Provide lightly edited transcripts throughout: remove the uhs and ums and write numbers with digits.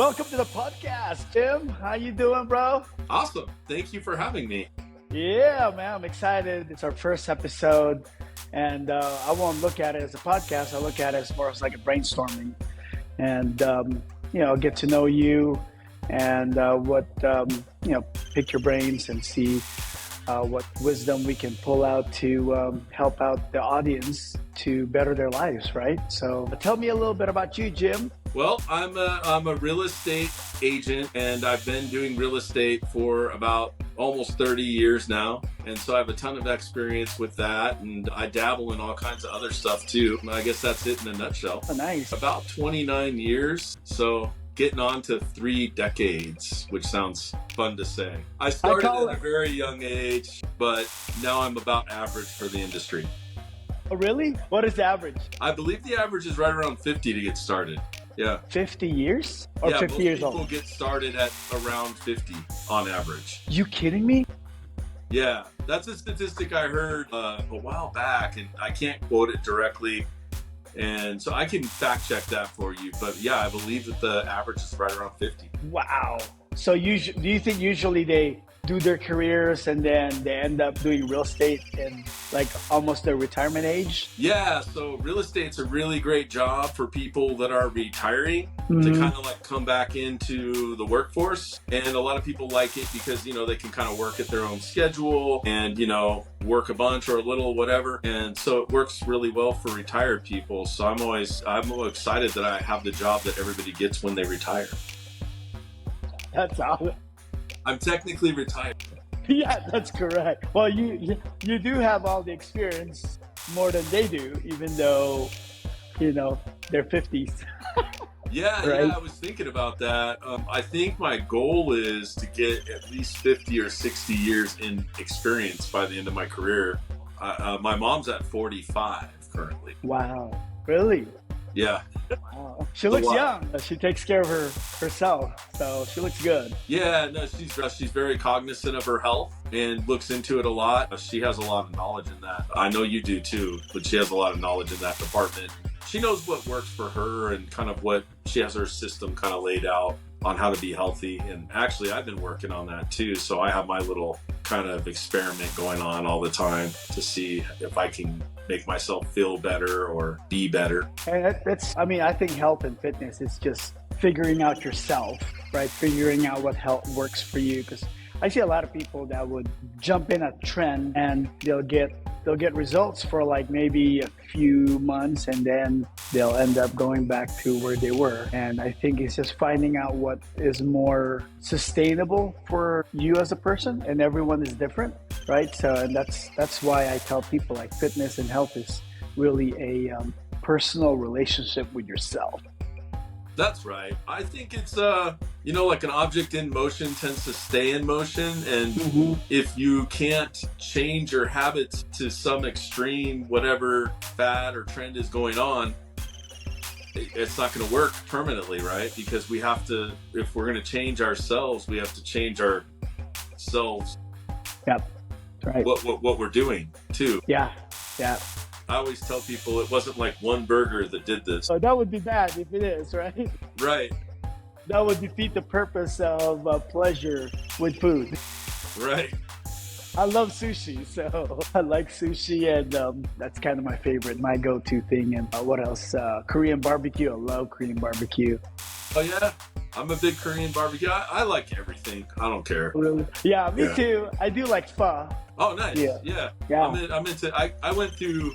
Welcome to the podcast, Jim. How you doing, bro? Awesome. Thank you for having me. Yeah, man, I'm excited. It's our first episode, and I won't look at it as a podcast. I look at it as more as like a brainstorming, and get to know you, and pick your brains and see what wisdom we can pull out to help out the audience to better their lives, right? So tell me a little bit about you, Jim. Well, I'm a real estate agent, and I've been doing real estate for about almost 30 years now. And so I have a ton of experience with that, and I dabble in all kinds of other stuff too. And I guess that's it in a nutshell. Oh, nice. About 29 years. So getting on to 3 decades, which sounds fun to say. I started at a very young age, but now I'm about average for the industry. Oh, really? What is the average? I believe the average is right around 50 to get started. Yeah. 50 years? Or 50 years old? Most people get started at around 50 on average. You kidding me? Yeah. That's a statistic I heard a while back, and I can't quote it directly. And so I can fact check that for you. But yeah, I believe that the average is right around 50. Wow. So do you think usually they do their careers and then they end up doing real estate in like almost their retirement age? Yeah, so real estate's a really great job for people that are retiring to kind of like come back into the workforce. And a lot of people like it because, they can kind of work at their own schedule and, work a bunch or a little, whatever. And so it works really well for retired people. So I'm always excited that I have the job that everybody gets when they retire. That's awesome. I'm technically retired. Yeah, that's correct. Well, you do have all the experience more than they do, even though, they're 50s. Yeah, right? Yeah, I was thinking about that. I think my goal is to get at least 50 or 60 years in experience by the end of my career. My mom's at 45 currently. Wow, really? Yeah. Wow. She looks young. She takes care of herself, so she looks good. Yeah, no, she's very cognizant of her health and looks into it a lot. She has a lot of knowledge in that. I know you do too, but she has a lot of knowledge in that department. She knows what works for her and kind of what she has her system kind of laid out on how to be healthy. And actually, I've been working on that too. So I have my little kind of experiment going on all the time to see if I can make myself feel better or be better. And I think health and fitness is just figuring out yourself, right? Figuring out what health works for you. Because I see a lot of people that would jump in a trend and they'll get results for like maybe a few months and then they'll end up going back to where they were. And I think it's just finding out what is more sustainable for you as a person, and everyone is different, right? So and that's why I tell people like fitness and health is really a personal relationship with yourself. That's right. I think it's, like an object in motion tends to stay in motion. And if you can't change your habits to some extreme, whatever fad or trend is going on, it's not going to work permanently, right? Because we have to, if we're going to change ourselves, we have to change ourselves. Yep. That's right. What we're doing too. Yeah. I always tell people it wasn't like one burger that did this. So that would be bad if it is, right? Right. That would defeat the purpose of pleasure with food. Right. I love sushi, so I like sushi, and that's kind of my favorite, my go-to thing. And what else? Korean barbecue. I love Korean barbecue. Oh, yeah? I'm a big Korean barbecue. I like everything. I don't care. Really? Yeah, me too. I do like pho. Oh, nice. Yeah. I'm into, I went through,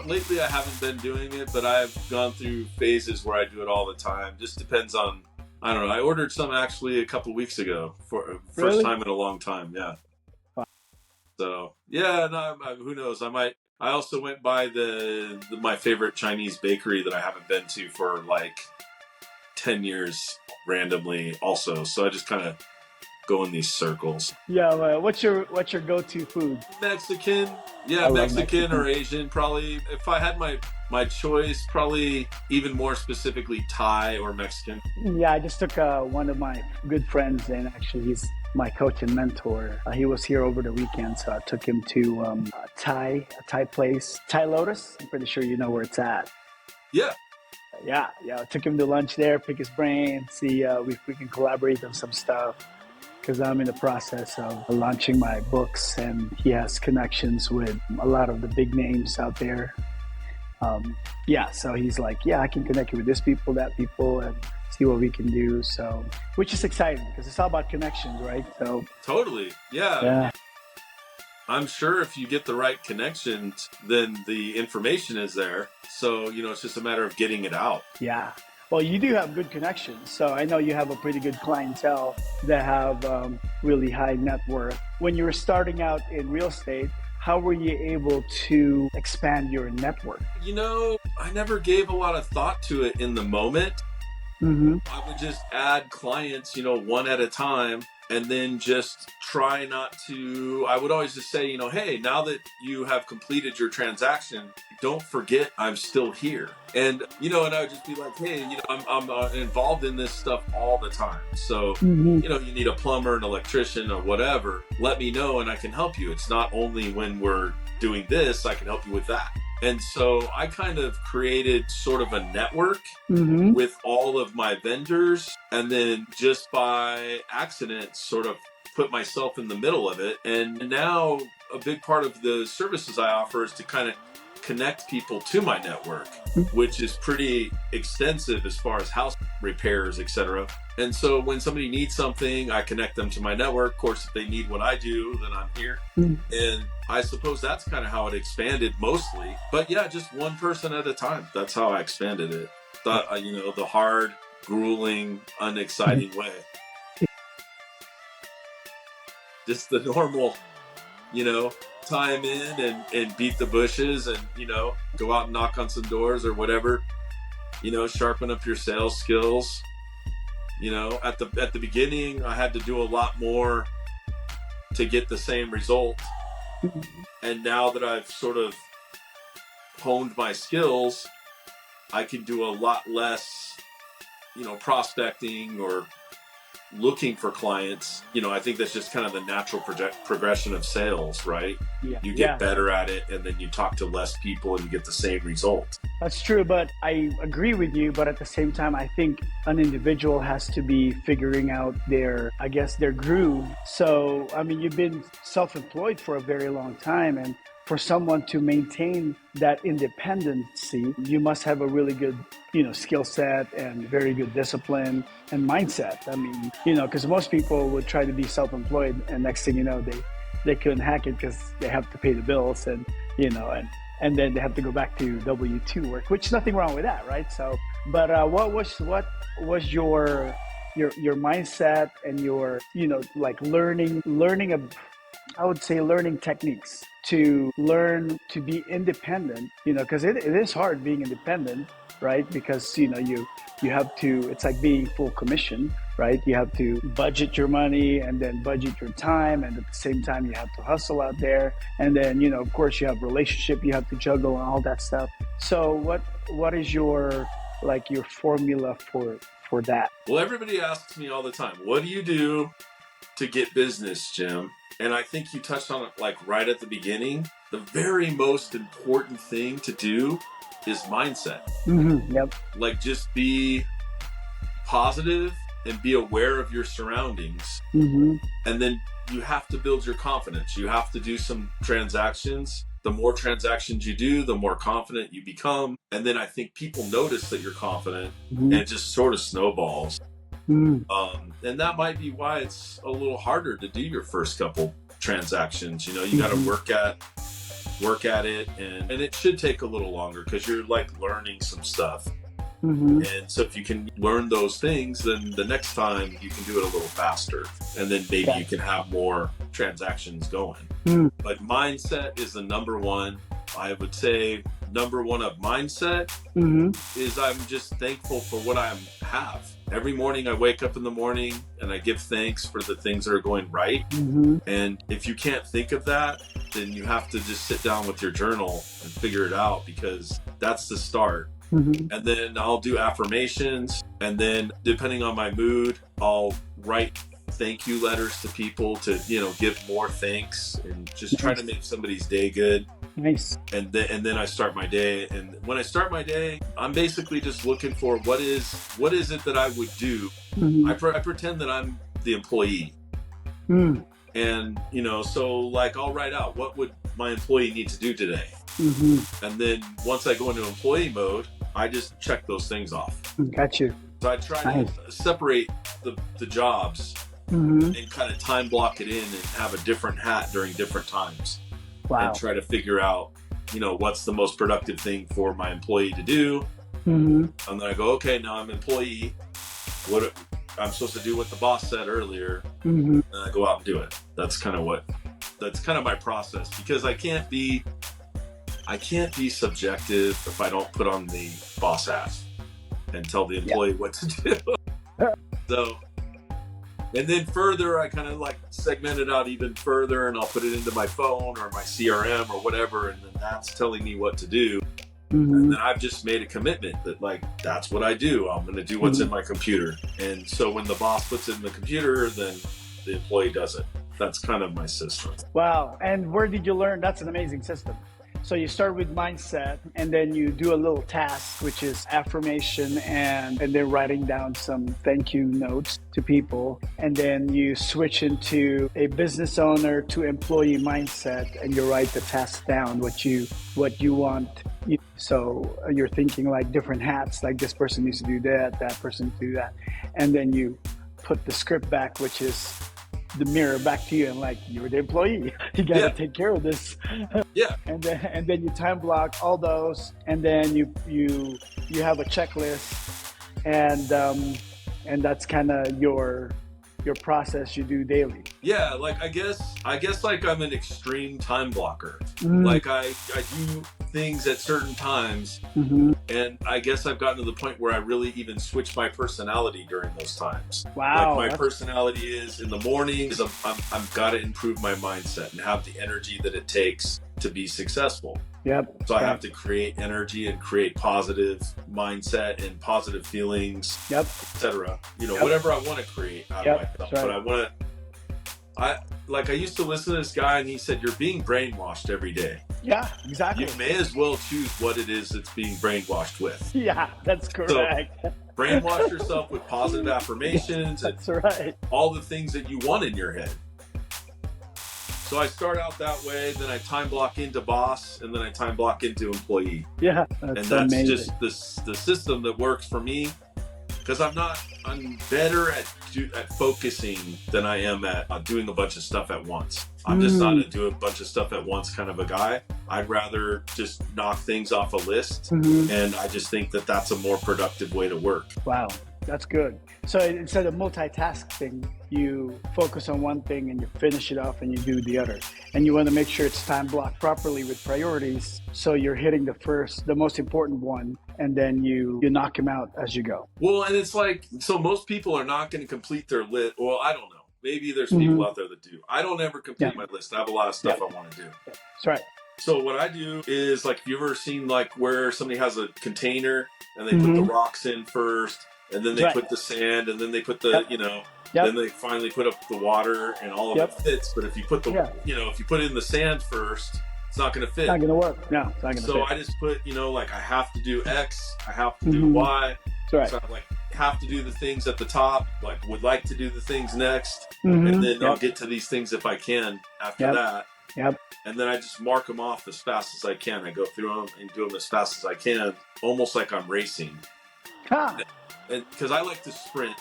lately I haven't been doing it, but I've gone through phases where I do it all the time. Just depends on, I don't know. I ordered some actually a couple weeks ago for first time in a long time. Yeah. Wow. So, yeah, no, who knows? I also went by my favorite Chinese bakery that I haven't been to for like 10 years randomly also. So I just kind of go in these circles. Yeah, what's your go-to food? Mexican. Yeah, Mexican or Asian. Probably, if I had my choice, probably even more specifically Thai or Mexican. Yeah, I just took one of my good friends, and actually he's my coach and mentor. He was here over the weekend, so I took him to a Thai place, Thai Lotus. I'm pretty sure you know where it's at. Yeah. Yeah. I took him to lunch there, pick his brain, see if we can collaborate on some stuff. Because I'm in the process of launching my books, and he has connections with a lot of the big names out there. So he's like, yeah, I can connect you with this people, that people, and see what we can do. So, which is exciting because it's all about connections, right? So, Totally. Yeah. yeah, I'm sure if you get the right connections, then the information is there. So, it's just a matter of getting it out. yeah. Well, you do have good connections. So I know you have a pretty good clientele that have really high net worth. When you were starting out in real estate, how were you able to expand your network? I never gave a lot of thought to it in the moment. Mm-hmm. I would just add clients, one at a time, and then just try not to. I would always just say, hey, now that you have completed your transaction, don't forget I'm still here. And, and I would just be like, hey, I'm involved in this stuff all the time. So, Mm-hmm. you need a plumber, an electrician, or whatever, let me know and I can help you. It's not only when we're doing this, I can help you with that. And so I kind of created sort of a network Mm-hmm. with all of my vendors, and then just by accident sort of put myself in the middle of it. And now a big part of the services I offer is to kind of connect people to my network, which is pretty extensive as far as house repairs, etc. And so when somebody needs something, I connect them to my network. Of course, if they need what I do, then I'm here. And I suppose that's kind of how it expanded mostly. But yeah, just one person at a time. That's how I expanded it. The hard, grueling, unexciting way. Just the normal, time in and beat the bushes and, go out and knock on some doors or whatever, sharpen up your sales skills. At the beginning, I had to do a lot more to get the same result. And now that I've sort of honed my skills, I can do a lot less, prospecting or looking for clients. I think that's just kind of the natural progression of sales, right? Yeah. You get better at it, and then you talk to less people and you get the same result. That's true, but I agree with you. But at the same time, I think an individual has to be figuring out their groove. So, you've been self-employed for a very long time, and for someone to maintain that independency, you must have a really good, skill set and very good discipline and mindset. Because most people would try to be self-employed, and next thing you know, they couldn't hack it because they have to pay the bills, and then they have to go back to W-2 work, which is nothing wrong with that, right? So, but what was your mindset and your learning techniques to learn to be independent, because it is hard being independent, right? Because you have to, it's like being full commission, right? You have to budget your money and then budget your time, and at the same time you have to hustle out there, and then of course you have relationship you have to juggle and all that stuff. So what is your formula for that? Well, everybody asks me all the time, what do you do to get business, Jim? And I think you touched on it right at the beginning. The very most important thing to do is mindset. Mm-hmm. Yep. Just be positive and be aware of your surroundings. Mm-hmm. And then you have to build your confidence. You have to do some transactions. The more transactions you do, the more confident you become. And then I think people notice that you're confident, Mm-hmm. and it just sort of snowballs. Mm-hmm. And that might be why it's a little harder to do your first couple transactions. You got to work at it, and it should take a little longer because you're learning some stuff. Mm-hmm. And so if you can learn those things, then the next time you can do it a little faster, and then maybe you can have more transactions going. Mm-hmm. But mindset is the number one. I would say number one of mindset is I'm just thankful for what I have. Every morning I wake up in the morning and I give thanks for the things that are going right. Mm-hmm. And if you can't think of that, then you have to just sit down with your journal and figure it out, because that's the start. Mm-hmm. And then I'll do affirmations, and then depending on my mood, I'll write thank you letters to people to give more thanks and just try to make somebody's day good. Nice. and then I start my day. And when I start my day, I'm basically just looking for what is it that I would do. Mm-hmm. I pretend that I'm the employee, Mm. and so like I'll write out what would my employee need to do today, Mm-hmm. and then once I go into employee mode, I just check those things off. Got you. So I try Nice. to separate the jobs Mm-hmm. and kind of time block it in and have a different hat during different times. Wow. And try to figure out, what's the most productive thing for my employee to do. Mm-hmm. And then I go, okay, now I'm employee. What I'm supposed to do what the boss said earlier, Mm-hmm. and I go out and do it. That's kind of my process, because I can't be subjective if I don't put on the boss hat and tell the employee what to do. So, and then further, I kind of like segment it out even further, and I'll put it into my phone or my CRM or whatever, and then that's telling me what to do. Mm-hmm. And then I've just made a commitment that like that's what I do. I'm going to do what's in my computer. And so when the boss puts it in the computer, then the employee does it. That's kind of my system. Wow. And where did you learn? That's an amazing system. So you start with mindset, and then you do a little task, which is affirmation, and then writing down some thank you notes to people. And then you switch into a business owner to employee mindset, and you write the task down, what you want. So you're thinking like different hats, like this person needs to do that person needs to do that. And then you put the script back, which is the mirror back to you, and like, you're the employee, you got to take care of this. Yeah. And then you time block all those, and then you have a checklist, and that's kind of your process you do daily. Yeah, like I guess like I'm an extreme time blocker. Mm. Like I do things at certain times, Mm-hmm. and I guess I've gotten to the point where I really even switch my personality during those times. Wow. Like my personality is in the mornings, I've got to improve my mindset and have the energy that it takes to be successful. Yep. So I have to create energy and create positive mindset and positive feelings, Yep. etc. Whatever I want to create out of myself. Right. But I used to listen to this guy, and he said, you're being brainwashed every day. Yeah, exactly. You may as well choose what it is that's being brainwashed with. Yeah, that's correct. So, brainwash yourself with positive affirmations and That's right. all the things that you want in your head. So I start out that way, then I time block into boss, and then I time block into employee. Yeah, And that's that's amazing. just the system that works for me, because I'm better at focusing than I am at doing a bunch of stuff at once. I'm just not a do a bunch of stuff at once kind of a guy. I'd rather just knock things off a list, Mhm. and I just think that that's a more productive way to work. Wow, that's good. So instead of multitasking, you focus on one thing and you finish it off and you do the other. And you want to make sure it's time blocked properly with priorities, so you're hitting the most important one, and then you knock them out as you go. Well, and it's like, so most people are not going to complete their list. Well, I don't know. Maybe there's people out there that do. I don't ever complete my list. I have a lot of stuff I want to do. That's right. So what I do is, like, have you ever seen like where somebody has a container and they put the rocks in first, and then they put the sand, and then they put the, then they finally put up the water, and all of it fits. But if you put if you put in the sand first, it's not going to fit. It's not going to work. No, it's not going to fit. So I just put, like, I have to do X, I have to do Y. That's right. So I like have to do the things at the top, like would like to do the things next, Mhm. and then I'll get to these things if I can after that. Yep. And then I just mark them off as fast as I can. I go through them and do them as fast as I can, almost like I'm racing. Ah, And because I like to sprint,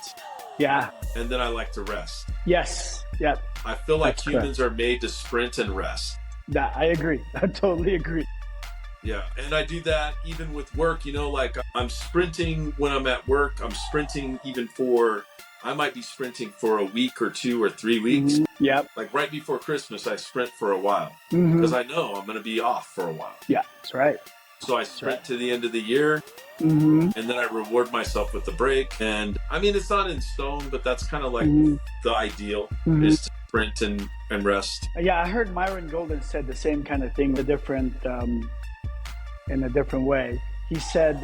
yeah. and then I like to rest. Yes. Yep. I feel like That's humans are made to sprint and rest. Yeah, I agree. I totally agree. Yeah, and I do that even with work, like I'm sprinting when I'm at work. I'm sprinting I might be sprinting for a week or 2 or 3 weeks. Mhm. Yep. Like right before Christmas, I sprint for a while Mhm. because I know I'm going to be off for a while. Yeah, that's right. So I sprint to the end of the year, Mm-hmm. and then I reward myself with the break. And I mean, it's not in stone, but that's kind of like the ideal is to sprint and rest. Yeah, I heard Myron Golden said the same kind of thing, in a different way. He said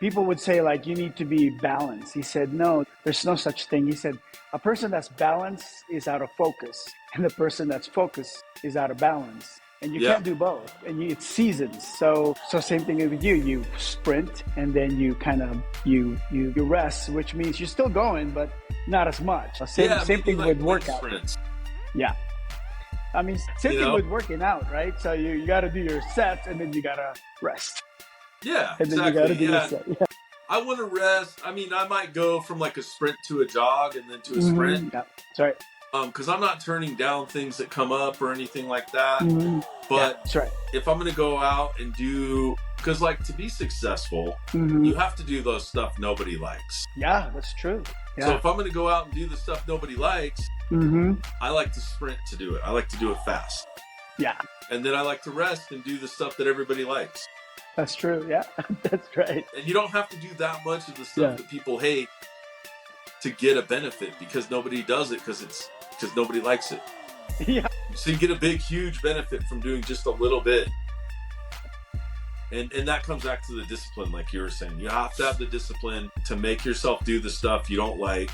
people would say, like, you need to be balanced. He said, no, there's no such thing. He said, a person that's balanced is out of focus, and the person that's focused is out of balance. and you Yeah. can't do both, and it's seasons. So same thing with you. You sprint, and then you kind of you rest, which means you're still going, but not as much. Same maybe thing like with link workout. sprints. Yeah. I mean, same You thing know? with working out, right? So you got to do your sets, and then you got to rest, Yeah, and then exactly. you got to do Yeah. your set. Yeah. I want to rest. I mean, I might go from like a sprint to a jog and then to a sprint. Yeah, that's right. Because I'm not turning down things that come up or anything like that. Yeah, But that's right. if I'm going to go out and do, because like to be successful, you have to do those stuff nobody likes. Yeah, that's true. So Yeah. if I'm going to go out and do the stuff nobody likes, I like to sprint to do it. I like to do it fast. Yeah, And then I like to rest and do the stuff that everybody likes. that's true. Yeah, that's right. And you don't have to do that much of the stuff Yeah. that people hate to get a benefit, because nobody does it because nobody likes it. Yeah, So you get a big, huge benefit from doing just a little bit. And that comes back to the discipline, like you were saying. You have to have the discipline to make yourself do the stuff you don't like,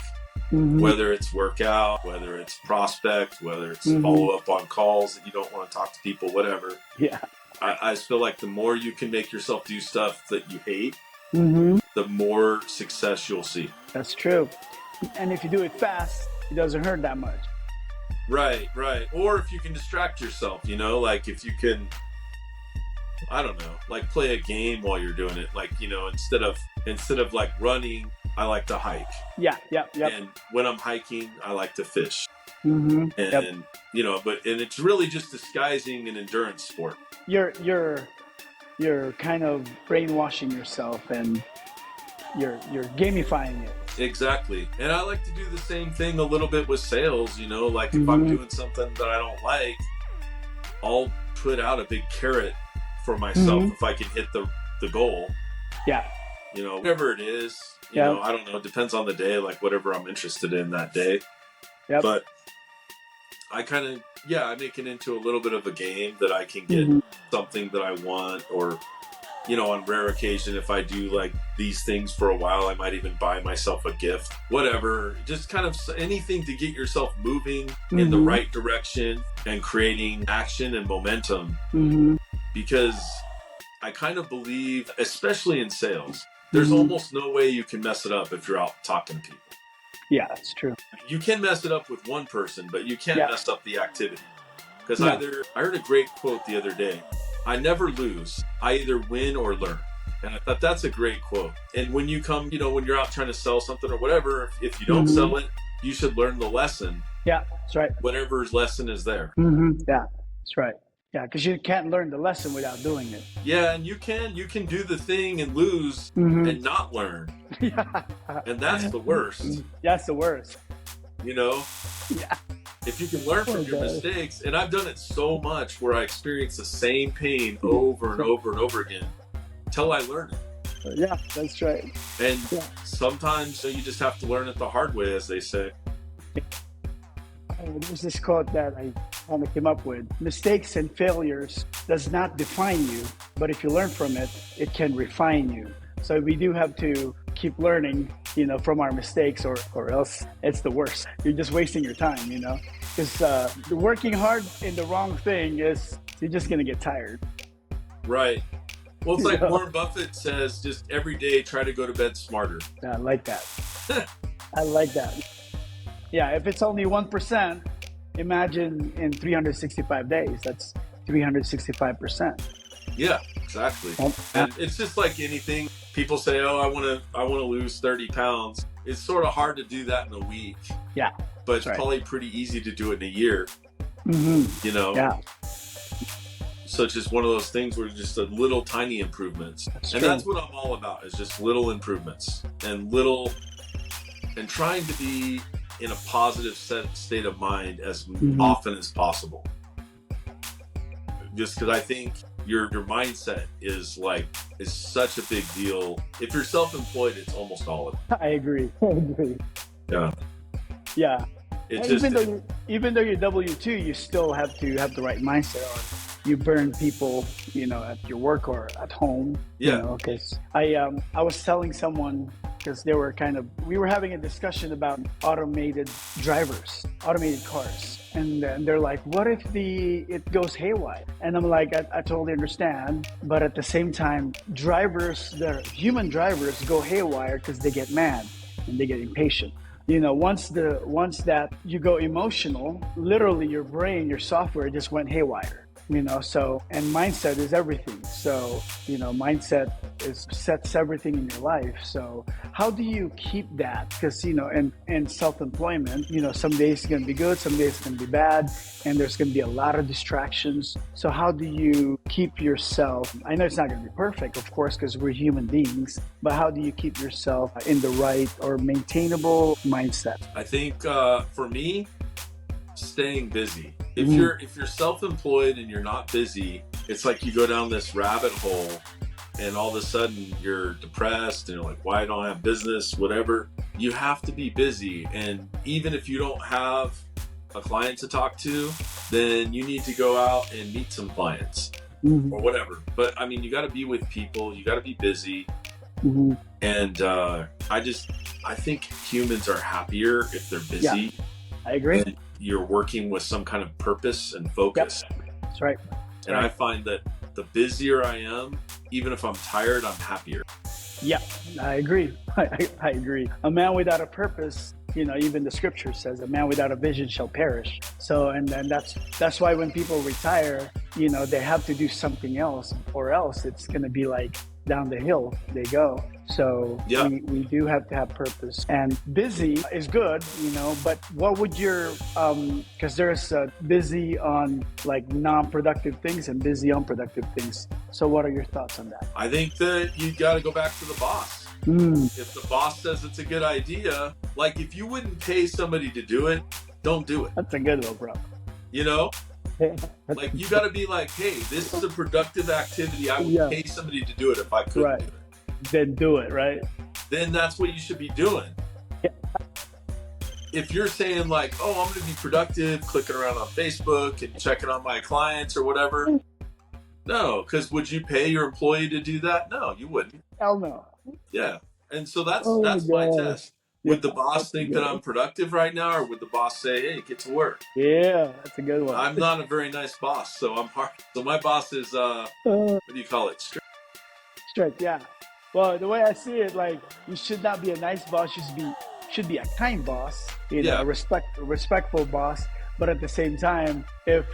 whether it's workout, whether it's prospect, whether it's follow up on calls that you don't want to talk to people, whatever. yeah. I just feel like the more you can make yourself do stuff that you hate, Mm-hmm. the more success you'll see. That's true. And if you do it fast, it doesn't hurt that much. Right. Or if you can distract yourself, like if you can, I don't know, like play a game while you're doing it. Like, instead of like running, I like to hike. Yeah. And when I'm hiking, I like to fish. Mm-hmm. And, and it's really just disguising an endurance sport. You're kind of brainwashing yourself, and you're gamifying it. Exactly. And I like to do the same thing a little bit with sales, like if I'm doing something that I don't like, I'll put out a big carrot for myself if I can hit the goal. Yeah. Whatever it is, I don't know, it depends on the day, like whatever I'm interested in that day. Yep. But I kind of, I make it into a little bit of a game that I can get something that I want, or, on rare occasion, if I do like these things for a while, I might even buy myself a gift, whatever, just kind of anything to get yourself moving in the right direction and creating action and momentum. Because I kind of believe, especially in sales, there's almost no way you can mess it up if you're out talking to people. Yeah, that's true. You can mess it up with one person, but you can't mess up the activity. Because I heard a great quote the other day. I never lose. I either win or learn. And I thought that's a great quote. And when you come, when you're out trying to sell something or whatever, if you don't sell it, you should learn the lesson. Yeah, that's right. Whatever lesson is there. Yeah, that's right. Yeah, because you can't learn the lesson without doing it. Yeah, and you can do the thing and lose and not learn. Yeah. And that's the worst. That's the worst. Yeah. If you can learn from your God. mistakes, and I've done it so much where I experience the same pain over and over and over again till I learn it. Yeah, that's right. And sometimes you just have to learn it the hard way, as they say. There's this quote that I kind of came up with. Mistakes and failures does not define you, but if you learn from it, it can refine you. So we do have to keep learning, from our mistakes, or else it's the worst. You're just wasting your time, because working hard in the wrong thing is, you're just going to get tired. Right. Well, it's like Warren Buffett says, just every day try to go to bed smarter. I like that. I like that. Yeah, if it's only 1%, imagine in 365 days, that's 365%. Yeah, exactly. And it's just like anything. People say, "Oh, I want to lose 30 pounds." It's sort of hard to do that in a week. Yeah. But it's probably pretty easy to do it in a year. Yeah. So it's just one of those things where just a little tiny improvements. That's what I'm all about, is just little improvements and trying to be in a positive state of mind as often as possible. Just because I think your mindset is such a big deal. If you're self-employed, it's almost all of it. I agree. Yeah. Yeah. Even though you're W-2, you still have to have the right mindset on. You burn people, at your work or at home. Yeah. Because I was telling someone because we were having a discussion about automated drivers, automated cars. And they're like, what if it goes haywire? And I'm like, I totally understand. But at the same time, human drivers go haywire because they get mad and they get impatient. Once that you go emotional, literally your brain, your software just went haywire. So, and mindset is everything. So, mindset sets everything in your life. So how do you keep that? Because, in self-employment, some days it's going to be good, some days it's going to be bad, and there's going to be a lot of distractions. So how do you keep yourself, I know it's not going to be perfect, of course, because we're human beings, but how do you keep yourself in the right or maintainable mindset? I think for me, staying busy. If you're self-employed and you're not busy, it's like you go down this rabbit hole and all of a sudden you're depressed and you're like, why don't I have business, whatever. You have to be busy. And even if you don't have a client to talk to, then you need to go out and meet some clients or whatever. But I mean, you got to be with people, you got to be busy. And I think humans are happier if they're busy. Yeah, I agree. And you're working with some kind of purpose and focus. Yep. That's right. And I find that the busier I am, even if I'm tired, I'm happier. Yeah, I agree. I agree. A man without a purpose, even the scripture says, a man without a vision shall perish. So, and then that's why when people retire, they have to do something else, or else it's going to be like down the hill they go. So yeah. we do have to have purpose, and busy is good, but what would because there's busy on like non-productive things and busy on productive things. So what are your thoughts on that? I think that you got to go back to the boss. If the boss says it's a good idea, like if you wouldn't pay somebody to do it, don't do it. That's a good one, bro. Like you got to be like, hey, this is a productive activity. I would pay somebody to do it if I couldn't do it. Then do it, right? Then that's what you should be doing. Yeah. If you're saying like, oh, I'm going to be productive, clicking around on Facebook and checking on my clients or whatever. No, because would you pay your employee to do that? No, you wouldn't. Hell no. Yeah. And so that's my test. Would the boss think that I'm productive right now, or would the boss say, hey, get to work? Yeah, that's a good one. I'm not a very nice boss, so I'm hard. So my boss is, what do you call it? Strict, yeah. Well, the way I see it, like, you should not be a nice boss, you should be a kind boss, a respectful boss. But at the same time, if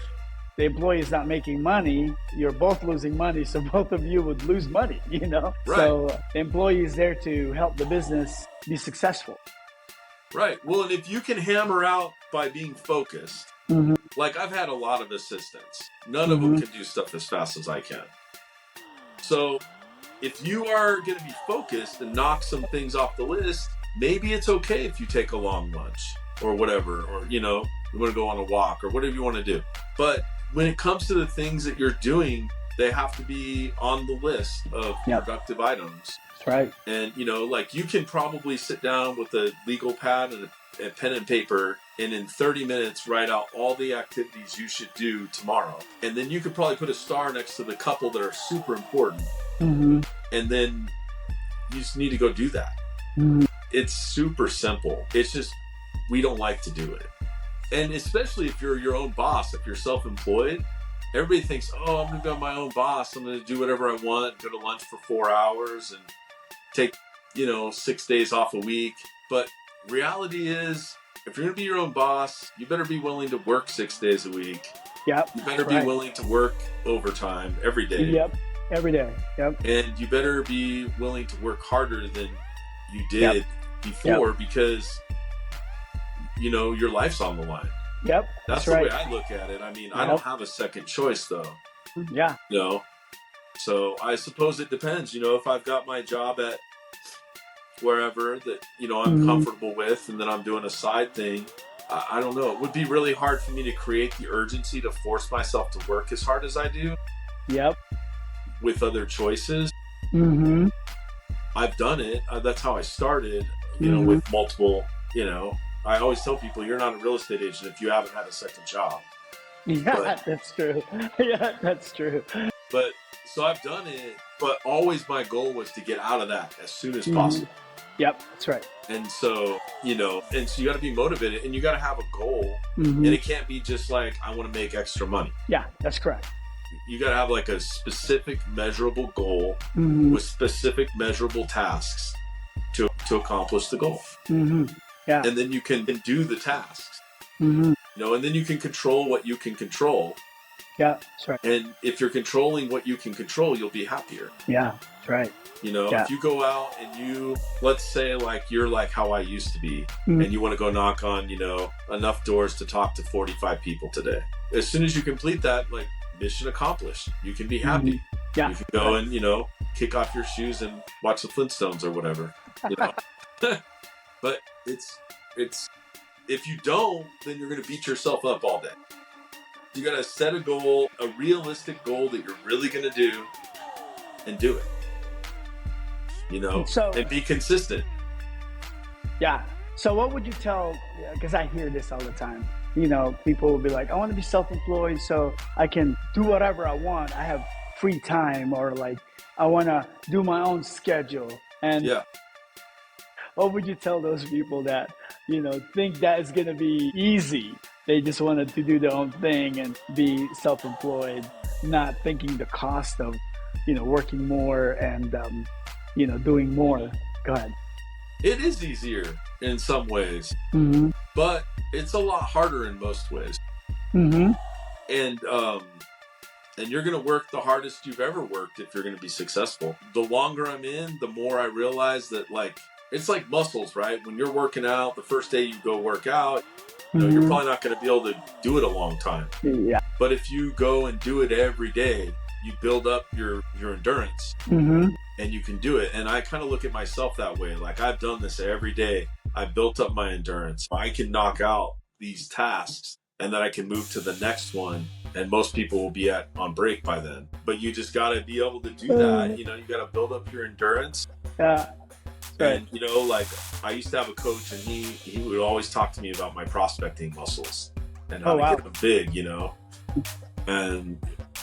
the employee is not making money, you're both losing money, so both of you would lose money, Right. So the employee is there to help the business be successful. Right. Well, and if you can hammer out by being focused, like I've had a lot of assistants. None of them can do stuff as fast as I can. So if you are going to be focused and knock some things off the list, maybe it's okay if you take a long lunch or whatever, or, you want to go on a walk or whatever you want to do. But when it comes to the things that you're doing, they have to be on the list of productive items. That's right. And, like you can probably sit down with a legal pad and a pen and paper and in 30 minutes write out all the activities you should do tomorrow. And then you could probably put a star next to the couple that are super important. And then you just need to go do that. It's super simple. It's just, we don't like to do it. And especially if you're your own boss, if you're self-employed, everybody thinks, oh, I'm going to be my own boss. I'm going to do whatever I want, go to lunch for 4 hours and take, 6 days off a week. But reality is, if you're going to be your own boss, you better be willing to work 6 days a week. Yep. You better be willing to work overtime every day. Yep. Every day. Yep. And you better be willing to work harder than you did before because, your life's on the line. Yep. That's the way I look at it. I mean, I don't have a second choice though. Yeah. So I suppose it depends, if I've got my job at wherever that, I'm comfortable with and then I'm doing a side thing. I don't know. It would be really hard for me to create the urgency to force myself to work as hard as I do. Yep. With other choices. I've done it. That's how I started, with multiple, I always tell people you're not a real estate agent if you haven't had a second job. Yeah, that's true. Yeah, that's true. But so I've done it, but always my goal was to get out of that as soon as possible. Yep, that's right. And so, and so you got to be motivated, and you got to have a goal. Mm-hmm. And it can't be just like, I want to make extra money. Yeah, that's correct. You got to have like a specific measurable goal with specific measurable tasks to accomplish the goal. Yeah. And then you can do the tasks, and then you can control what you can control. Yeah, that's right. And if you're controlling what you can control, you'll be happier. Yeah, that's right. If you go out and let's say like you're like how I used to be, and you want to go knock on, enough doors to talk to 45 people today. As soon as you complete that, like, mission accomplished, you can be happy. Yeah. You can go and, kick off your shoes and watch the Flintstones or whatever, But it's, if you don't, then you're going to beat yourself up all day. You got to set a goal, a realistic goal that you're really going to do, and do it. And be consistent. Yeah. So what would you tell, because I hear this all the time, people will be like, I want to be self-employed so I can do whatever I want. I have free time, or like, I want to do my own schedule. And what would you tell those people that, think that is going to be easy? They just wanted to do their own thing and be self-employed, not thinking the cost of, working more and, doing more. Go ahead. It is easier in some ways, but it's a lot harder in most ways. And you're going to work the hardest you've ever worked if you're going to be successful. The longer I'm in, the more I realize that, like, it's like muscles, right? When you're working out, the first day you go work out, you're probably not going to be able to do it a long time. Yeah. But if you go and do it every day, you build up your endurance. And you can do it. And I kind of look at myself that way. Like, I've done this every day. I built up my endurance. I can knock out these tasks, and then I can move to the next one. And most people will be on break by then. But you just got to be able to do that. You got to build up your endurance. Yeah. Right. And, like, I used to have a coach, and he would always talk to me about my prospecting muscles and how to get them big, And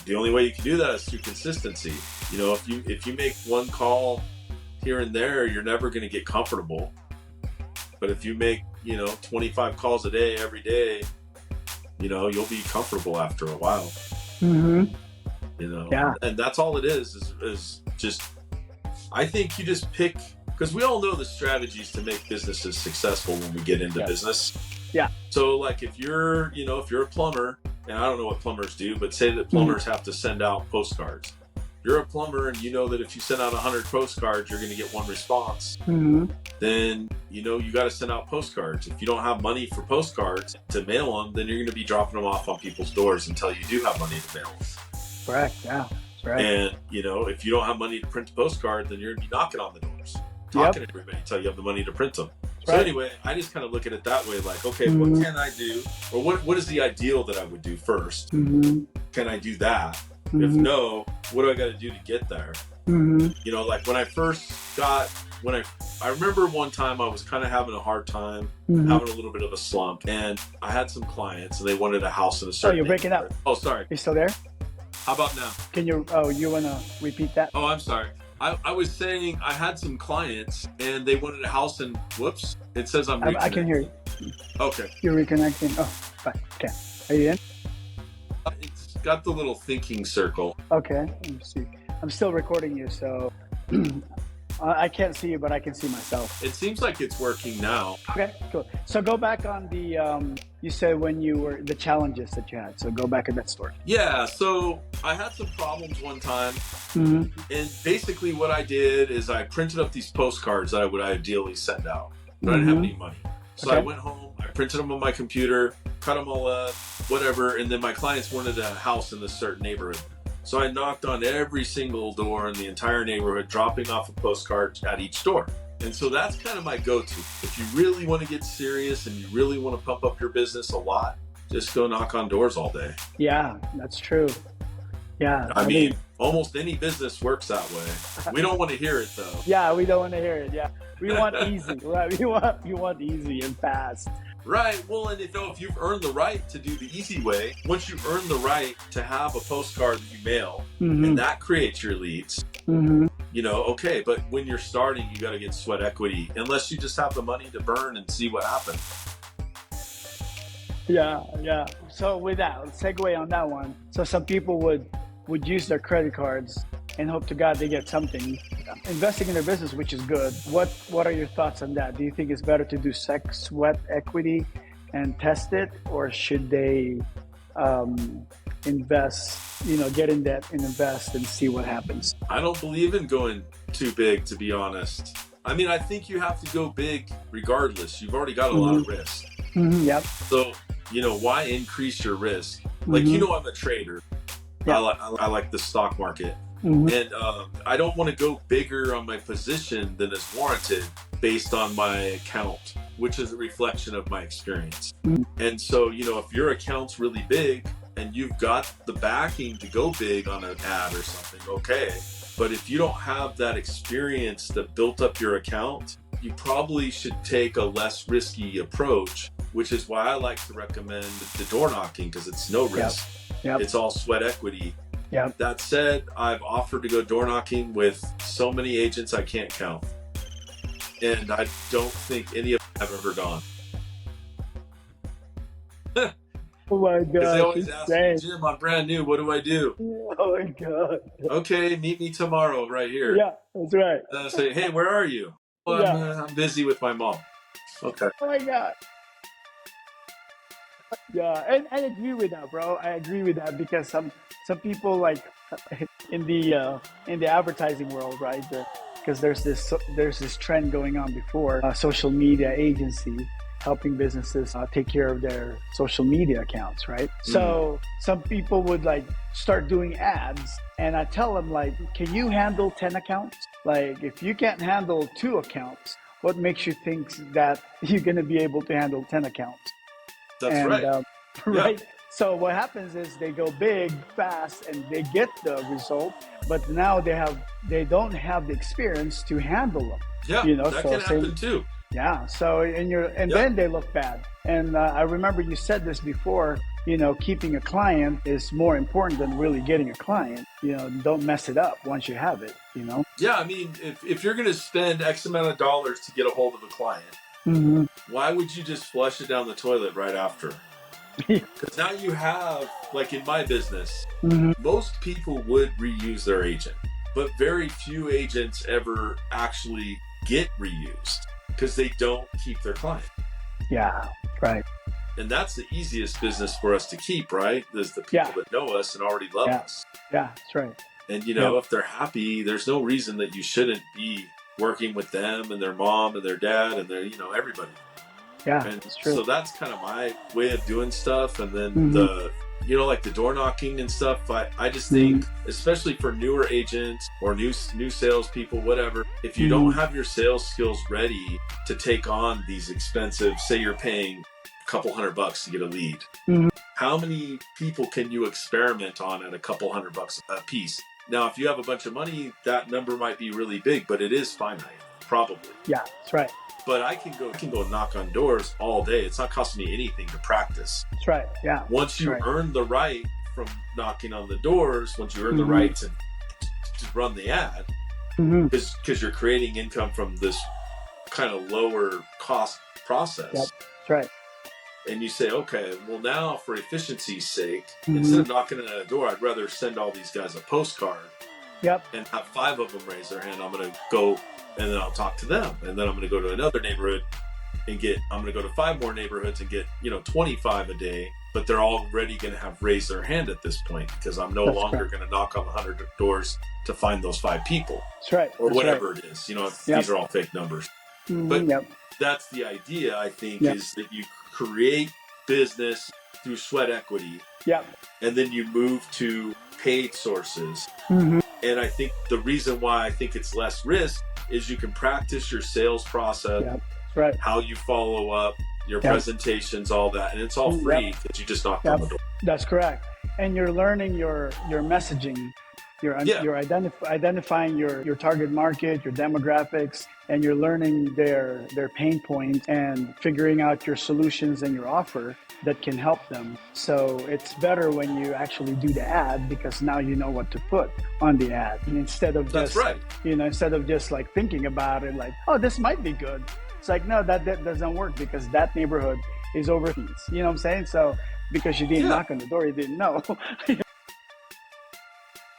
the only way you can do that is through consistency. If you make one call here and there, you're never going to get comfortable. But if you make, 25 calls a day, every day, you'll be comfortable after a while. And that's all it is just, I think you just pick, because we all know the strategies to make businesses successful when we get into business. Yeah. So like if you're a plumber, and I don't know what plumbers do, but say that plumbers have to send out postcards. You're a plumber, and you know that if you send out 100 postcards, you're going to get one response. Then, you got to send out postcards. If you don't have money for postcards to mail them, then you're going to be dropping them off on people's doors until you do have money to mail them. Correct. Yeah. That's right. And, if you don't have money to print a postcard, then you're going to be knocking on the doors, talking to everybody until you have the money to print them. So anyway, I just kind of look at it that way, like, okay, what can I do? Or what is the ideal that I would do first? Can I do that? If no, what do I got to do to get there? Like when I first I remember one time I was kind of having a hard time, having a little bit of a slump, and I had some clients and they wanted a house in a certain you're breaking up. Oh, sorry. You still there? How about now? Can you want to repeat that? Oh, I'm sorry. I was saying I had some clients and they wanted a house in, whoops, it says I'm reconnecting. I can hear you. Okay. You're reconnecting. Oh, fine. Okay. Are you in? It's got the little thinking circle. Okay. Let me see. I'm still recording you, so I can't see you, but I can see myself. It seems like it's working now. Okay, cool. So go back on the, you said when you were, the challenges that you had. So go back in that story. Yeah, so I had some problems one time. And basically what I did is I printed up these postcards that I would ideally send out. But I didn't have any money. So I went home, I printed them on my computer, cut them all up, whatever. And then my clients wanted a house in this certain neighborhood. So I knocked on every single door in the entire neighborhood, dropping off a postcard at each door. And so that's kind of my go-to. If you really want to get serious and you really want to pump up your business a lot, just go knock on doors all day. Yeah, that's true. Yeah. I mean, almost any business works that way. We don't want to hear it though. Yeah, we don't want to hear it. Yeah. We want easy. Right? We want easy and fast. Right. Well, and if you've earned the right to do the easy way, once you've earned the right to have a postcard that you mail, and that creates your leads, Okay, but when you're starting, you got to get sweat equity, unless you just have the money to burn and see what happens. Yeah. So with that, let's segue on that one. So some people would use their credit cards and hope to God they get something. Investing in their business, which is good. What are your thoughts on that? Do you think it's better to do sweat equity and test it, or should they invest, get in debt and invest and see what happens? I don't believe in going too big, to be honest. I mean, I think you have to go big regardless. You've already got a lot of risk. Yep. So, why increase your risk? Like, I'm a trader. Yeah. I like the stock market. And I don't want to go bigger on my position than is warranted based on my account, which is a reflection of my experience. And so, if your account's really big and you've got the backing to go big on an ad or something, okay. But if you don't have that experience that built up your account, you probably should take a less risky approach, which is why I like to recommend the door knocking, because it's no risk. Yep. It's all sweat equity. Yep. That said, I've offered to go door knocking with so many agents I can't count. And I don't think any of them have ever gone. Oh my God. Because they always ask me, Jim, I'm brand new. What do I do? Oh my God. Okay, meet me tomorrow right here. Yeah, that's right. And I say, hey, where are you? Well, I'm busy with my mom. Okay. Oh my God. Yeah, and I agree with that, bro. I agree with that, because some people, like in the advertising world, right? Because there's this trend going on before, social media agency helping businesses take care of their social media accounts, right? So some people would like start doing ads, and I tell them, like, can you handle 10 accounts? Like, if you can't handle 2 accounts, what makes you think that you're going to be able to handle 10 accounts? That's right. Right. Yeah. So what happens is they go big, fast, and they get the result, but now they don't have the experience to handle them. Yeah, that can happen too. Yeah. So then they look bad. And I remember you said this before. Keeping a client is more important than really getting a client. Don't mess it up once you have it. Yeah, I mean, if you're going to spend X amount of dollars to get a hold of a client, why would you just flush it down the toilet right after? Because now you have, like in my business, most people would reuse their agent, but very few agents ever actually get reused because they don't keep their client. Yeah, right. And that's the easiest business for us to keep, right? There's the people that know us and already love us. Yeah, that's right. And, if they're happy, there's no reason that you shouldn't be working with them and their mom and their dad and their, everybody. Yeah, and that's true. So that's kind of my way of doing stuff. And then like the door knocking and stuff, I just think, especially for newer agents or new salespeople, whatever, if you don't have your sales skills ready to take on these expensive, say you're paying a couple $100 to get a lead, how many people can you experiment on at a couple $100 a piece? Now, if you have a bunch of money, that number might be really big, but it is finite, probably. Yeah, that's right. But I can go knock on doors all day. It's not costing me anything to practice. That's right. Yeah. Once you earn the right from knocking on the doors, once you earn the right to run the ad, because you're creating income from this kind of lower cost process. Yep. That's right. And you say, okay, well now for efficiency's sake, instead of knocking on a door, I'd rather send all these guys a postcard. Yep. And have 5 of them raise their hand. I'm going to go and then I'll talk to them. And then I'm going to go to another neighborhood and I'm going to go to 5 more neighborhoods and get, 25 a day. But they're already going to have raised their hand at this point because I'm no longer going to knock on 100 doors to find those 5 people. That's right. Or whatever it is. These are all fake numbers. But that's the idea, I think, is that you create business through sweat equity. Yep. And then you move to paid sources. And I think the reason why I think it's less risk is you can practice your sales process, how you follow up, your presentations, all that. And it's all free because you just knocked on the door. That's correct. And you're learning your messaging Yeah. You're identifying your target market, your demographics, and you're learning their pain points and figuring out your solutions and your offer that can help them. So it's better when you actually do the ad, because now you know what to put on the ad, instead of That's just right. instead of just like thinking about it like, oh, this might be good. It's like, no, that doesn't work, because that neighborhood is overseas. You know what I'm saying? So because you didn't Yeah. knock on the door, you didn't know.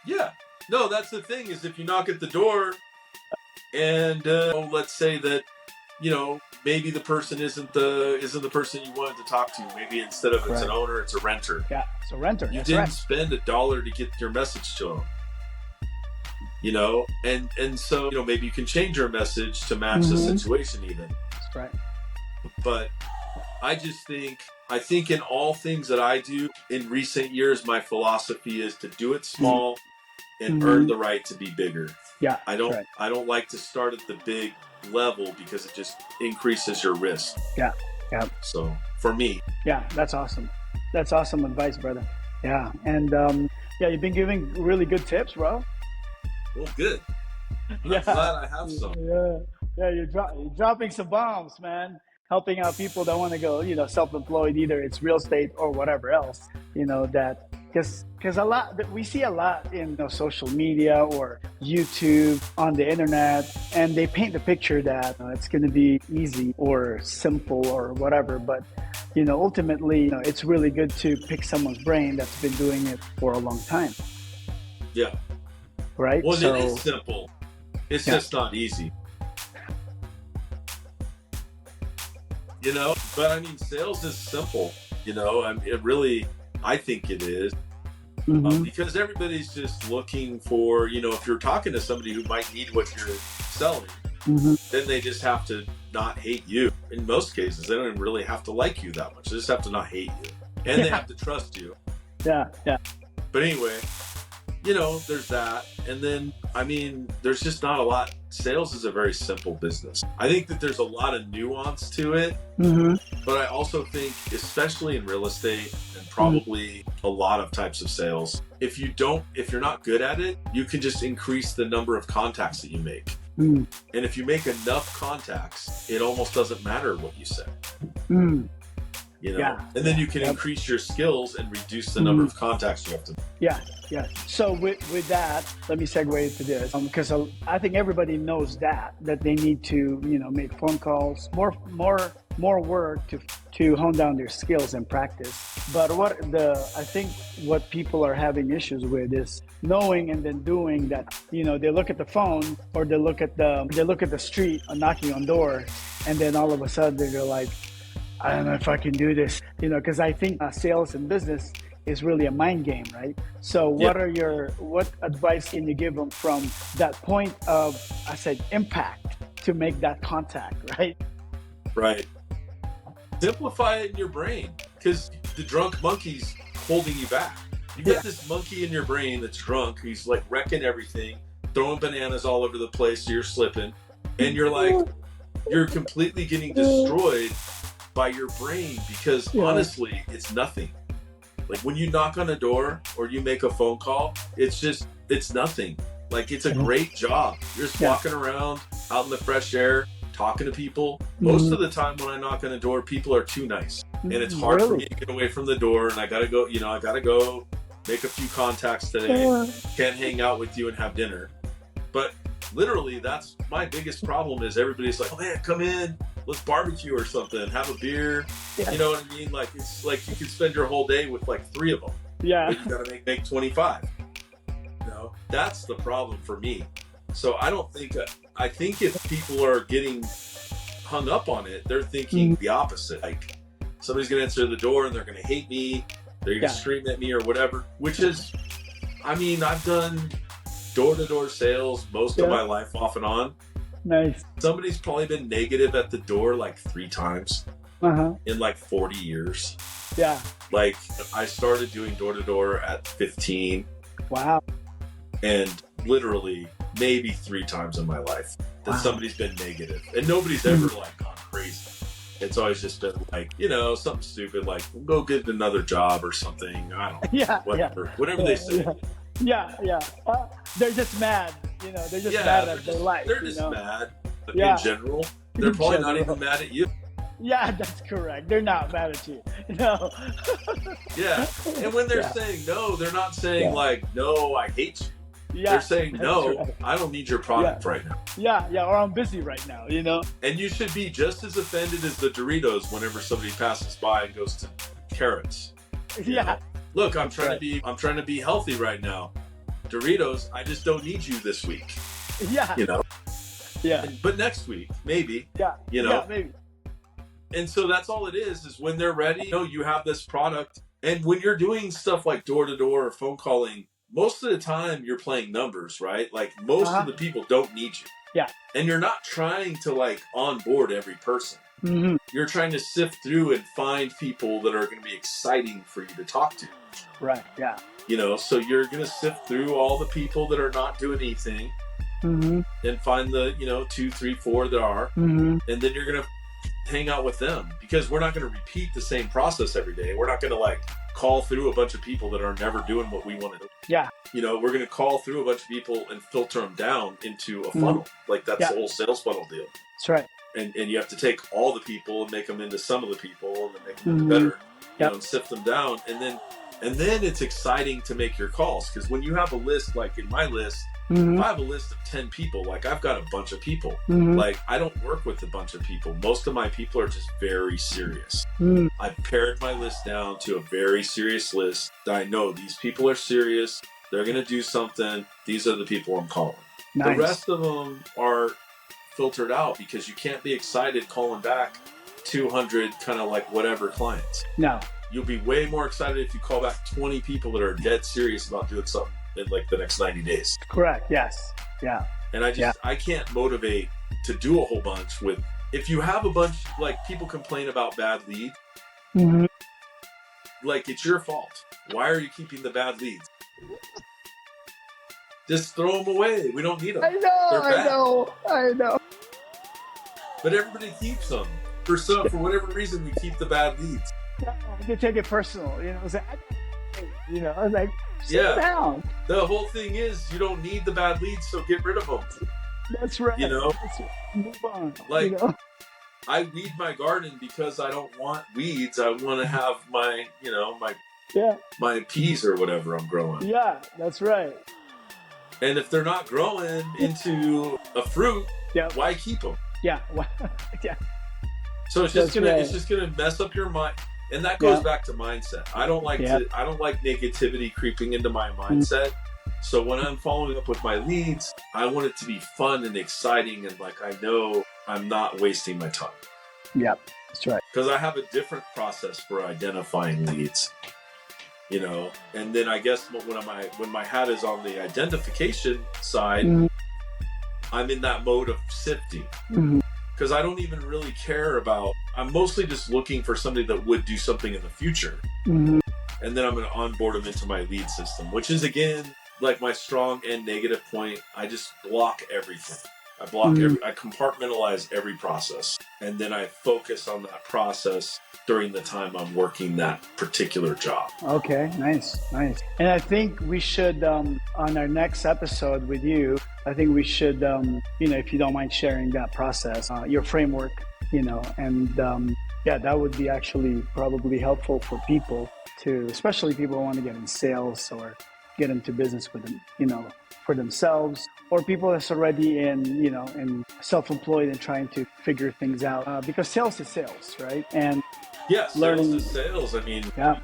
Yeah. No, that's the thing, is if you knock at the door and let's say that, maybe the person isn't the person you wanted to talk to. Maybe instead of it's an owner, it's a renter. Yeah, it's a renter. You That's didn't right. spend $1 to get your message to them. And so, maybe you can change your message to match the situation even. That's right. But I think in all things that I do in recent years, my philosophy is to do it small and earn the right to be bigger. Yeah. I don't like to start at the big level, because it just increases your risk. Yeah. Yeah. So for me. Yeah, that's awesome. That's awesome advice, brother. Yeah. And you've been giving really good tips, bro. Well, good. I'm glad I have some. Yeah, you're dropping some bombs, man. Helping out people that want to go, self-employed, either it's real estate or whatever else, that because we see a lot in social media or YouTube, on the internet, and they paint the picture that it's going to be easy or simple or whatever. But ultimately, it's really good to pick someone's brain that's been doing it for a long time. Yeah. Right. Well, it is simple. It's just not easy. But I mean, sales is simple. I think it is. Because everybody's just looking for, if you're talking to somebody who might need what you're selling, then they just have to not hate you. In most cases, they don't even really have to like you that much. They just have to not hate you. And they have to trust you. Yeah. But anyway, there's that. And then, I mean, there's just not a lot. Sales is a very simple business. I think that there's a lot of nuance to it. But I also think, especially in real estate and probably a lot of types of sales, if you're not good at it, you can just increase the number of contacts that you make. And if you make enough contacts, it almost doesn't matter what you say. And then you can increase your skills and reduce the number of contacts you have to. Yeah. So with that, let me segue into this, because I think everybody knows that they need to, make phone calls, more work to hone down their skills and practice. But I think what people are having issues with is knowing and then doing that. They look at the phone, or they look at the street, knocking on doors, and then all of a sudden they're like, I don't know if I can do this, because I think sales and business is really a mind game, right? So what advice can you give them from that point of, I said, impact, to make that contact, right? Right. Simplify it in your brain, because the drunk monkey's holding you back. You've got this monkey in your brain that's drunk. He's like wrecking everything, throwing bananas all over the place, so you're slipping. And you're like, you're completely getting destroyed by your brain, because honestly, it's nothing. Like when you knock on a door or you make a phone call, it's nothing. Like, it's a great job. You're just walking around out in the fresh air, talking to people. Most of the time when I knock on a door, people are too nice. And it's hard for me to get away from the door, and I gotta go make a few contacts today. Can't hang out with you and have dinner. But literally, that's my biggest problem, is everybody's like, oh man, come in, let's barbecue or something, have a beer. You know what I mean? Like, it's like you could spend your whole day with like 3 of them. Yeah. But you gotta make 25. That's the problem for me. So I think if people are getting hung up on it, they're thinking the opposite. Like, somebody's gonna answer the door and they're gonna hate me, they're gonna scream at me or whatever, which is, I mean, I've done door-to-door sales most of my life, off and on. Nice. Somebody's probably been negative at the door like 3 times in like 40 years. Yeah. Like, I started doing door-to-door at 15. Wow. And literally maybe 3 times in my life that somebody's been negative. And nobody's ever like gone crazy. It's always just been like, something stupid like, go get another job or something. I don't know. Whatever they say. Yeah, yeah. They're just mad. They're just Yeah, mad they're at their just life. they're just mad Yeah, in general. They're in probably not general. even mad at you. Yeah, that's correct. They're not mad at you. No. Yeah. And when they're Yeah, saying no, they're not saying yeah, like, no, I hate you. They're yeah. saying, That's no, right. I don't need your Yeah, product right now. yeah, yeah. Or I'm busy right now. And you should be just as offended as the Doritos whenever somebody passes by and goes to carrots. You Yeah, know, look, that's right. I'm trying to be healthy right now. Doritos, I just don't need you this week. Yeah, You know, yeah, but next week maybe. yeah, You yeah. know, Maybe. and so that's all it is when they're ready. You have this product, and when you're doing stuff like door to door or phone calling, most of the time you're playing numbers, right? Like most of Uh-huh. the people don't need you. Yeah. And you're not trying to like onboard every person. Hmm. You're trying to sift through and find people that are going to be exciting for you to talk to. Right. Yeah. So you're going to sift through all the people that are not doing anything Hmm. and find the, 2, 3, 4 that are, Hmm. and then you're going to hang out with them, because we're not going to repeat the same process every day. We're not going to like call through a bunch of people that are never doing what we want to do. Yeah. We're going to call through a bunch of people and filter them down into a funnel. Like that's Yeah. the whole sales funnel deal. That's right. And you have to take all the people and make them into some of the people and then make them Mhm. into better, Yep. and sift them down. And then it's exciting to make your calls, because when you have a list, like in my list, Hmm. if I have a list of 10 people, like I've got a bunch of people. Hmm. Like I don't work with a bunch of people. Most of my people are just very serious. Hmm. I've pared my list down to a very serious list. I know these people are serious. They're going to do something. These are the people I'm calling. Nice. The rest of them are filtered out, because you can't be excited calling back 200 kind of like whatever clients. No. You'll be way more excited if you call back 20 people that are dead serious about doing something in like the next 90 days. Correct. Yes. Yeah. And I can't motivate to do a whole bunch with, if you have a bunch, like people complain about bad leads, Hmm. like it's your fault. Why are you keeping the bad leads? Just throw them away. We don't need them. I know. They're I bad. know. I know. But everybody keeps them. For whatever reason, we keep the bad leads. You take it personal. Say, I was like, sit Yeah. down. The whole thing is you don't need the bad leads, so get rid of them. That's right. You know? That's right. Move on. Like, I weed my garden because I don't want weeds. I want to have my, Yeah. my peas or whatever I'm growing. Yeah. That's right. And if they're not growing into a fruit, Yeah. why keep them? Yeah. Yeah. So it's just That's gonna right. it's just gonna mess up your mind, and that goes Yeah. back to mindset. I don't like Yeah. I don't like negativity creeping into my mindset. So when I'm following up with my leads, I want it to be fun and exciting, and like I know I'm not wasting my time, Yeah. That's right. because I have a different process for identifying leads. And then I guess when my hat is on the identification side, Mhm. I'm in that mode of sifting. Mhm. Because I don't even really care about, I'm mostly just looking for somebody that would do something in the future. Mhm. And then I'm going to onboard them into my lead system, which is, again, like my strong and negative point. I just block everything. I I compartmentalize every process. And then I focus on that process during the time I'm working that particular job. Okay, nice. And I think we should, on our next episode with you, I think we should, if you don't mind sharing that process, your framework, and that would be actually probably helpful for people especially people who want to get in sales or get into business with them, for themselves, or people that's already in self-employed and trying to figure things out, because sales is sales, right? And Yes, learning- sales is sales. I mean, yeah,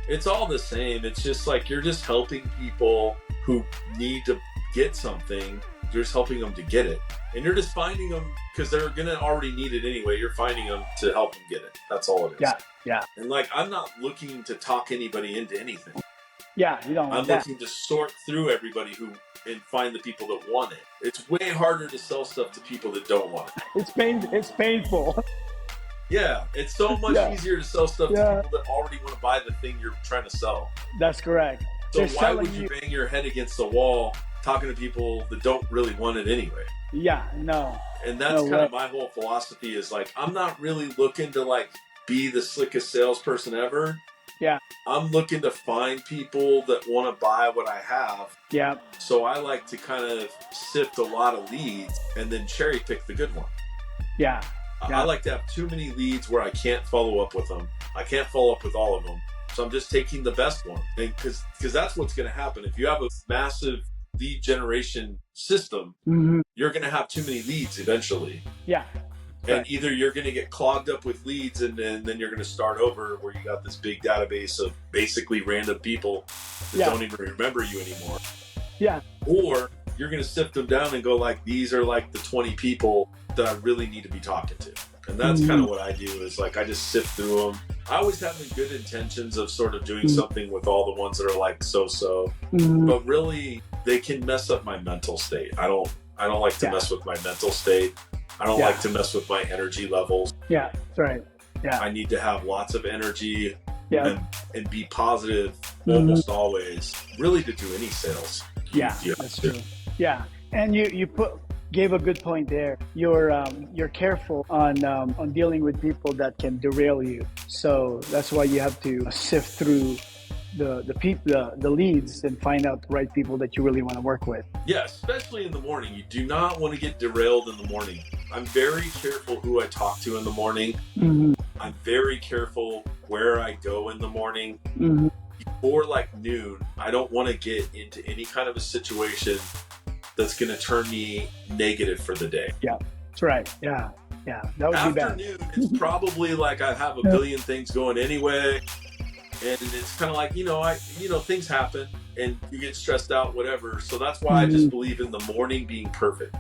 it's all the same. It's just like you're just helping people who need to get something. You're just helping them to get it. And you're just finding them because they're going to already need it anyway. You're finding them to help them get it. That's all it is. Yeah. And like, I'm not looking to talk anybody into anything. yeah, you don't I'm want that. looking to sort through everybody and find the people that want it. It's way harder to sell stuff to people that don't want it. It's painful. Yeah, it's so much Yeah. easier to sell stuff Yeah. to people that already want to buy the thing you're trying to sell. That's correct. So They're why selling would you bang your head against the wall talking to people that don't really want it anyway? Yeah, no. And that's No kind of way. my whole philosophy is like, I'm not really looking to like be the slickest salesperson ever. Yeah. I'm looking to find people that want to buy what I have. Yeah. So I like to kind of sift a lot of leads and then cherry pick the good one. Yeah. I like to have too many leads where I can't follow up with them. I can't follow up with all of them. So I'm just taking the best one. And because that's what's going to happen. If you have a massive lead generation system, you're going to have too many leads eventually. Yeah. And either you're going to get clogged up with leads and then you're going to start over where you got this big database of basically random people that don't even remember you anymore. Yeah. Or you're going to sift them down and go like, these are like the 20 people that I really need to be talking to. And that's kind of what I do is like, I just sift through them. I always have the good intentions of sort of doing something with all the ones that are like so-so, but really they can mess up my mental state. I don't like to mess with my mental state. I don't like to mess with my energy levels. Yeah, that's right. Yeah. I need to have lots of energy and be positive almost always, really to do any sales. Yeah, that's true. Yeah. And you gave a good point there. You're careful on dealing with people that can derail you. So that's why you have to sift through the leads and find out the right people that you really want to work with. Yeah, especially in the morning. You do not want to get derailed in the morning. I'm very careful who I talk to in the morning. I'm very careful where I go in the morning. Before like noon, I don't want to get into any kind of a situation that's going to turn me negative for the day. Yeah, that's right. Yeah. Yeah, that would be bad. Afternoon, it's probably like I have a billion things going anyway. And it's kind of like, things happen and you get stressed out, whatever. So that's why I just believe in the morning being perfect.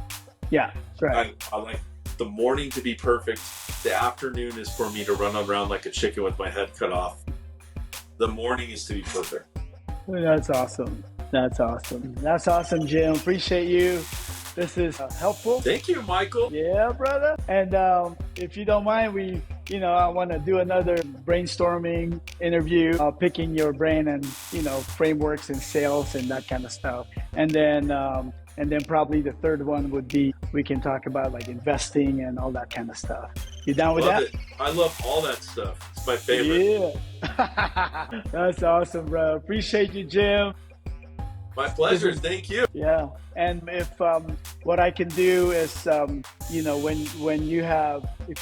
Yeah, that's right. I like the morning to be perfect. The afternoon is for me to run around like a chicken with my head cut off. The morning is to be perfect. That's awesome. That's awesome, Jim. Appreciate you. This is helpful. Thank you, Michael. Yeah, brother. And if you don't mind, I want to do another brainstorming interview, picking your brain and, frameworks and sales and that kind of stuff. And then probably the third one would be, we can talk about like investing and all that kind of stuff. You down with that? It. I love all that stuff. It's my favorite. Yeah. That's awesome, bro. Appreciate you, Jim. My pleasure. Thank you. Yeah. And if what I can do is, if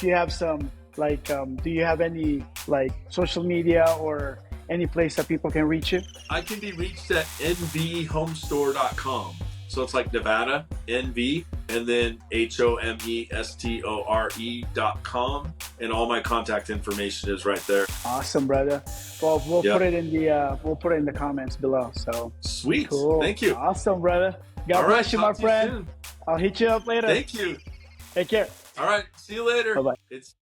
you have some, like, do you have any like social media or any place that people can reach you? I can be reached at nvhomestore.com. So it's like Nevada, NV, and then HOMESTORE.com. And all my contact information is right there. Awesome, brother. Well, we'll put it in the comments below. So sweet. Cool. Thank you. Awesome, brother. God bless you, my friend. I'll hit you up later. Thank you. Take care. All right. See you later. Bye-bye.